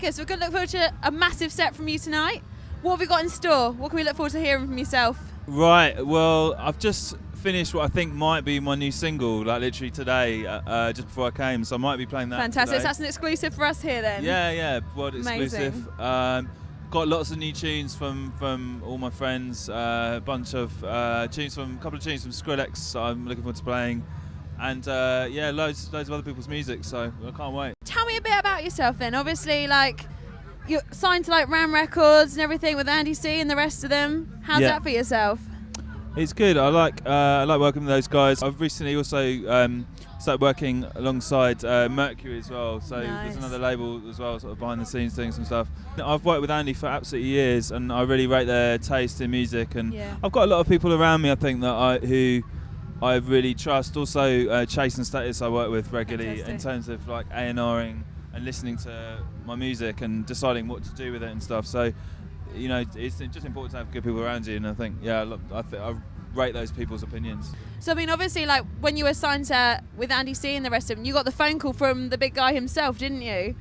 Subfocus, we're going to look forward to a massive set from you tonight. What have we got in store? What can we look forward to hearing from yourself? Right, well, I've just finished what I think might be my new single, like literally today, just before I came, so I might be playing that. Fantastic, today. That's an exclusive for us here then. Yeah, world exclusive. Amazing. Got lots of new tunes from all my friends, a couple of tunes from Skrillex I'm looking forward to playing, and loads of other people's music, so I can't wait. Tell me a bit about yourself then. Obviously, like, you're signed to like Ram Records and everything with Andy C and the rest of them. How's that for yourself? It's good. I like working with those guys. I've recently also started working alongside Mercury as well. So There's another label as well, sort of behind the scenes doing some stuff. I've worked with Andy for absolutely years, and I really rate their taste in music. And I've got a lot of people around me, I think, who I really trust. Also, Chase and Status I work with regularly. Fantastic. In terms of like A&Ring and listening to my music and deciding what to do with it and stuff. So, you know, it's just important to have good people around you, and I think, I rate those people's opinions. So, I mean, obviously, like, when you were signed with Andy C and the rest of them, you got the phone call from the big guy himself, didn't you?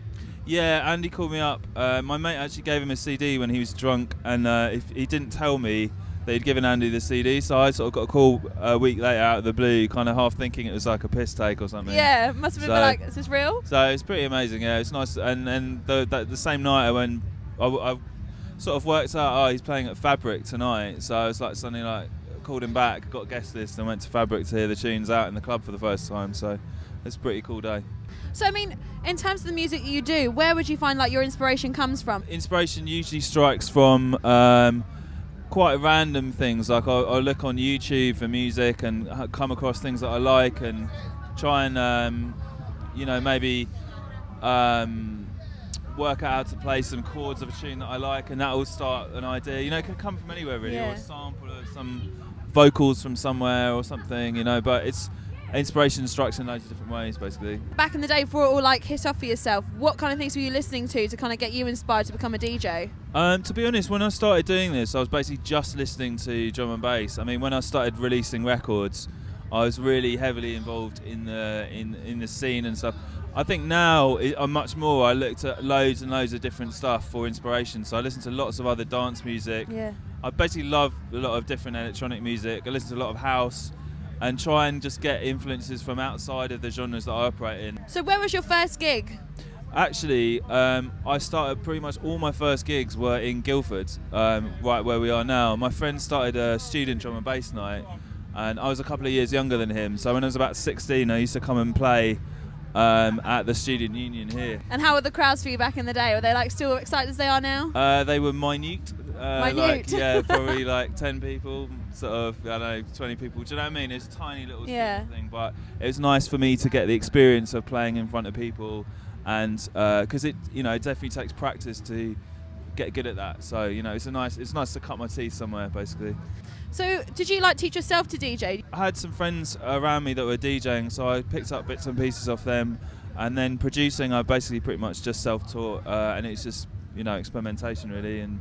Yeah, Andy called me up. My mate actually gave him a CD when he was drunk, and he didn't tell me that he'd given Andy the CD, so I sort of got a call a week later out of the blue, kind of half thinking it was like a piss take or something. Yeah, must have been like, is this real? So it's pretty amazing, yeah, it's nice. And the same night when I sort of worked out, he's playing at Fabric tonight, so I was like suddenly like called him back, got a guest list, and went to Fabric to hear the tunes out in the club for the first time, so it's a pretty cool day. So, I mean, in terms of the music you do, where would you find like your inspiration comes from? Inspiration usually strikes from quite random things, like I'll look on YouTube for music and come across things that I like and try and maybe work out how to play some chords of a tune that I like, and that will start an idea. You know, it can come from anywhere really, or a sample of some vocals from somewhere or something, you know, but it's inspiration strikes in loads of different ways, basically. Back in the day, before it all like hit off for yourself, what kind of things were you listening to kind of get you inspired to become a DJ? To be honest, when I started doing this, I was basically just listening to drum and bass. I mean, when I started releasing records, I was really heavily involved in the scene and stuff. I think now I'm much more. I looked at loads and loads of different stuff for inspiration. So I listen to lots of other dance music. Yeah. I basically love a lot of different electronic music. I listen to a lot of house, and try and just get influences from outside of the genres that I operate in. So where was your first gig? Actually, I started pretty much all my first gigs were in Guildford, right where we are now. My friend started a student drum and bass night, and I was a couple of years younger than him. So when I was about 16, I used to come and play at the Student Union here. And how were the crowds for you back in the day? Were they like still excited as they are now? They were minute. Probably like 10 people, sort of, I don't know, 20 people. Do you know what I mean? It's a tiny little thing, but it was nice for me to get the experience of playing in front of people, and because it definitely takes practice to get good at that. So it's nice to cut my teeth somewhere, basically. So did you like teach yourself to DJ? I had some friends around me that were DJing, so I picked up bits and pieces off them, and then producing I basically pretty much just self-taught, and it's just experimentation really and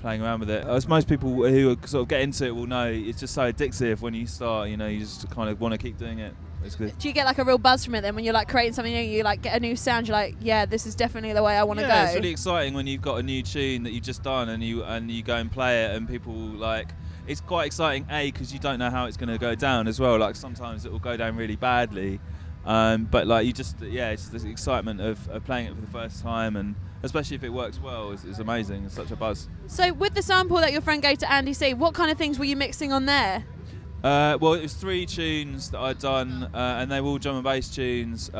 playing around with it. As most people who sort of get into it will know, it's just so addictive when you start. You just kind of want to keep doing it, basically. Do you get like a real buzz from it then when you're like creating something new? You like get a new sound, you're like, yeah, this is definitely the way I want to go. Yeah, it's really exciting when you've got a new tune that you've just done and you go and play it, and people like. It's quite exciting, because you don't know how it's going to go down as well. Like sometimes it will go down really badly, but like it's the excitement of playing it for the first time, and especially if it works well, is amazing. It's such a buzz. So with the sample that your friend gave to Andy C, what kind of things were you mixing on there? Well, it was 3 tunes that I'd done, and they were all drum and bass tunes,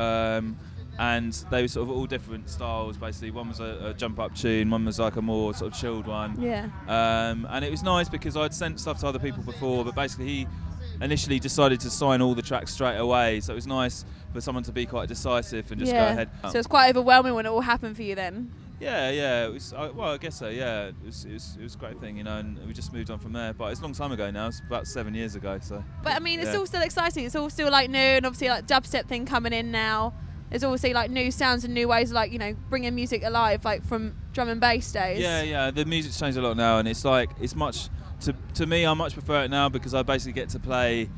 and they were sort of all different styles, basically. One was a jump up tune, one was like a more sort of chilled one. Yeah. And it was nice because I'd sent stuff to other people before, but basically he initially decided to sign all the tracks straight away, so it was nice for someone to be quite decisive and just go ahead. So it's quite overwhelming when it all happened for you then? Yeah, it was, I guess so, yeah. It was a great thing, and we just moved on from there. But it's a long time ago now, it's about 7 years ago, so. But I mean, it's all still exciting, it's all still like new, and obviously like dubstep thing coming in now. There's obviously like new sounds and new ways of like, bringing music alive, like from drum and bass days. Yeah, the music's changed a lot now, and it's like, it's much, to me, I much prefer it now because I basically get to play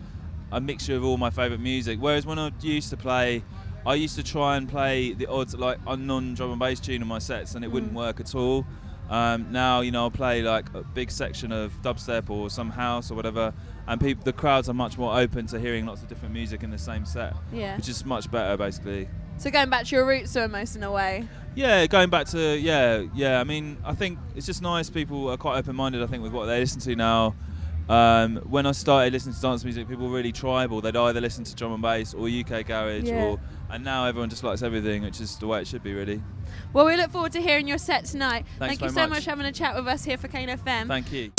a mixture of all my favourite music. Whereas when I used to play, I used to try and play the odd like unknown drum and bass tune in my sets, and it wouldn't work at all. Now, you know, I'll play like a big section of dubstep or some house or whatever, and the crowds are much more open to hearing lots of different music in the same set, which is much better, basically. So going back to your roots almost in a way. Yeah, going back to, I mean, I think it's just nice. People are quite open-minded, I think, with what they listen to now. When I started listening to dance music, people were really tribal. They'd either listen to drum and bass or UK garage, and now everyone just likes everything, which is the way it should be, really. Well, we look forward to hearing your set tonight. Thanks Thank you so much for having a chat with us here for Kane FM. Thank you.